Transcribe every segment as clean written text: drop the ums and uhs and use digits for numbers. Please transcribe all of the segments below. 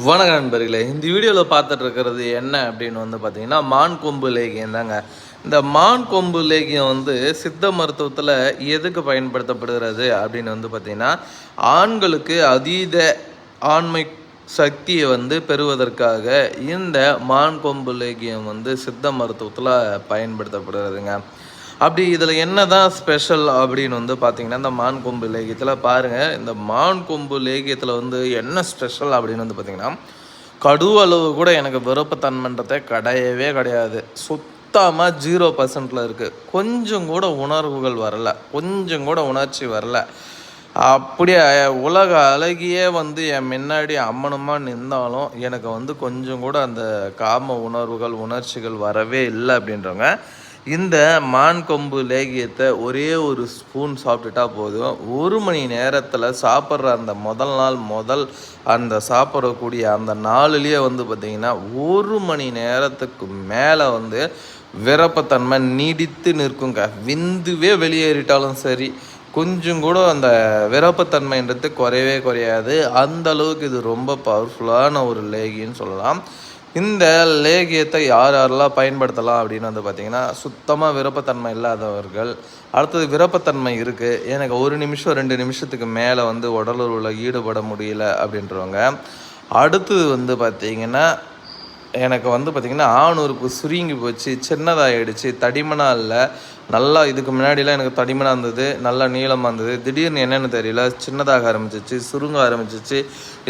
வணக்கம் நண்பர்களே, இந்த வீடியோவில் பார்த்துட்டு இருக்கிறது என்ன அப்படின்னு பார்த்தீங்கன்னா மான் கொம்பு லேகியம் தாங்க. இந்த மான் கொம்பு லேகியம் சித்த மருத்துவத்தில் எதுக்கு பயன்படுத்தப்படுகிறது அப்படின்னு பார்த்தீங்கன்னா, ஆண்களுக்கு அதீத ஆண்மை சக்தியை பெறுவதற்காக இந்த மான் கொம்பு லேகியம் சித்த மருத்துவத்தில் பயன்படுத்தப்படுறதுங்க. அப்படி இதில் என்ன தான் ஸ்பெஷல் அப்படின்னு பார்த்தீங்கன்னா, இந்த மான் கொம்பு லேகியத்தில் பாருங்கள். இந்த மான் கொம்பு லேகியத்தில் என்ன ஸ்பெஷல் அப்படின்னு பார்த்தீங்கன்னா, கடுவளவு கூட எனக்கு விருப்பத்தன்மைன்றதே கிடையவே கிடையாது. சுத்தமாக 0% இருக்குது. கொஞ்சம் கூட உணர்வுகள் வரலை, கொஞ்சம் கூட உணர்ச்சி வரலை. அப்படியே உலக அழகியே என் முன்னாடி அம்மனமாக நின்றாலும் எனக்கு கொஞ்சம் கூட அந்த காம உணர்வுகள் உணர்ச்சிகள் வரவே இல்லை அப்படின்றவங்க இந்த மான் கொம்பு லேகியத்தை ஒரே ஒரு ஸ்பூன் சாப்பிட்டுட்டா போதும். 1 மணி நேரத்தில் சாப்பிட்ற அந்த முதல் அந்த சாப்பிடக்கூடிய அந்த நாளுலேயே பார்த்திங்கன்னா 1 மணி நேரத்துக்கு மேலே விரப்பத்தன்மை நீடித்து நிற்குங்க. விந்துவே வெளியேறிட்டாலும் சரி, கொஞ்சம் கூட அந்த விரப்பத்தன்மைன்றது குறையவே குறையாது. அந்த அளவுக்கு இது ரொம்ப பவர்ஃபுல்லான ஒரு லேகின்னு சொல்லலாம். இந்த லேகியத்தை யாரெல்லாம் பயன்படுத்தலாம் அப்படின்னு பார்த்திங்கன்னா, சுத்தமாக விருப்பத்தன்மை இல்லாதவர்கள், அடுத்தது விருப்பத்தன்மை இருக்குது, எனக்கு 1 நிமிஷம் 2 நிமிஷத்துக்கு மேலே உடலுறவில் ஈடுபட முடியல அப்படின்றவங்க, அடுத்தது பார்த்திங்கன்னா எனக்கு பார்த்திங்கன்னா ஆணுறுப்பு சுருங்கி போச்சு, சின்னதாகிடுச்சு, தடிமனாக இல்லை. நல்லா இதுக்கு முன்னாடிலாம் எனக்கு தடிமனாக இருந்தது, நல்லா நீளமாக இருந்தது, திடீர்னு என்னென்னு தெரியல சின்னதாக ஆரம்பிச்சிச்சு, சுருங்க ஆரம்பிச்சிச்சு.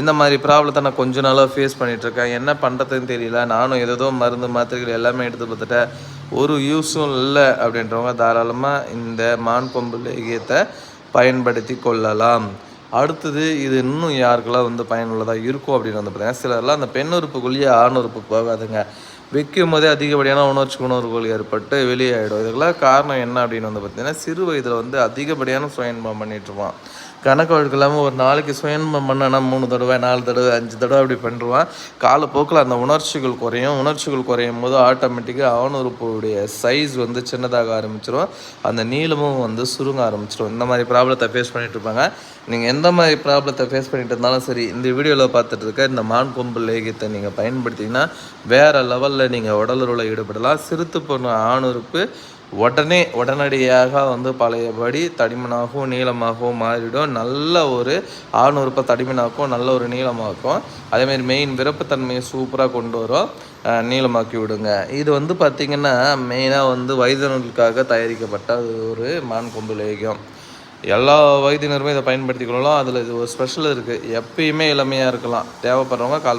இந்த மாதிரி ப்ராப்ளத்தை நான் கொஞ்ச நாளாக ஃபேஸ் பண்ணிகிட்ருக்கேன். என்ன பண்ணுறதுன்னு தெரியல. நானும் ஏதோ மருந்து மாத்திரைகள் எல்லாமே எடுத்து பார்த்துட்டேன், ஒரு யூஸும் இல்லை அப்படின்றவங்க தாராளமாக இந்த மான் கொம்பு லேகியத்தை பயன்படுத்தி கொள்ளலாம். அடுத்தது இது இன்னும் யாருக்கெல்லாம் பயனுள்ளதாக இருக்கும் அப்படின்னு பார்த்தீங்கன்னா, சிலர்லாம் அந்த பெண் உறுப்புக்குள்ளேயே ஆண் உறுப்பு போகாதுங்க. வைக்கும் போதே அதிகப்படியான உணர்வுகள் ஏற்பட்டு வெளியாகிடும். இதுக்கெல்லாம் காரணம் என்ன அப்படின்னு பார்த்தீங்கன்னா, சிறு வயதில் அதிகப்படியான சுயன்பம் பண்ணிட்டுருவான். கணக்கு வழக்கு இல்லாமல் ஒரு நாளைக்கு சுயன்பம் பண்ணனா 3 தடவை 4 தடவை 5 தடவை அப்படி பண்ணுறான். காலப்போக்கில் அந்த உணர்ச்சிகள் குறையும் போது ஆட்டோமேட்டிக்காக ஆணுறுப்புடைய சைஸ் சின்னதாக ஆரம்பிச்சிடும், அந்த நீளமும் சுருங்க ஆரம்பிச்சிடும். இந்த மாதிரி ப்ராப்ளத்தை ஃபேஸ் பண்ணிகிட்டு இருப்பாங்க. நீங்கள் எந்த மாதிரி ப்ராப்ளத்தை ஃபேஸ் பண்ணிட்டு இருந்தாலும் சரி, இந்த வீடியோவில் பார்த்துட்டு இருக்க இந்த மான் கொம்பு லேகியத்தை நீங்கள் பயன்படுத்திங்கன்னா வேறு லெவலில் நீங்கள் உடலுறவில் ஈடுபடலாம். சிறுத்து போன ஆணுறுப்பு உடனடியாக பழையபடி தடிமனாகவும் நீளமாகவும் மாறிடும். நல்ல ஒரு ஆணுறுப்பை தடிமனாக்கும், நல்ல ஒரு நீளமாக்கும். அதேமாதிரி மெயின் விருப்பத்தன்மையை சூப்பராக கொண்டு வரும், நீளமாக்கி விடுங்க. இது பார்த்திங்கன்னா மெயினாக வயதினர்களுக்காக தயாரிக்கப்பட்ட ஒரு மான் கொம்பு லேகியம். எல்லா வயதினருமே இதை பயன்படுத்திக் கொள்ளலாம். அதில் இது ஒரு ஸ்பெஷல் இருக்குது. எப்பயுமே இளமையாக இருக்கலாம். தேவைப்படுறவங்க கால்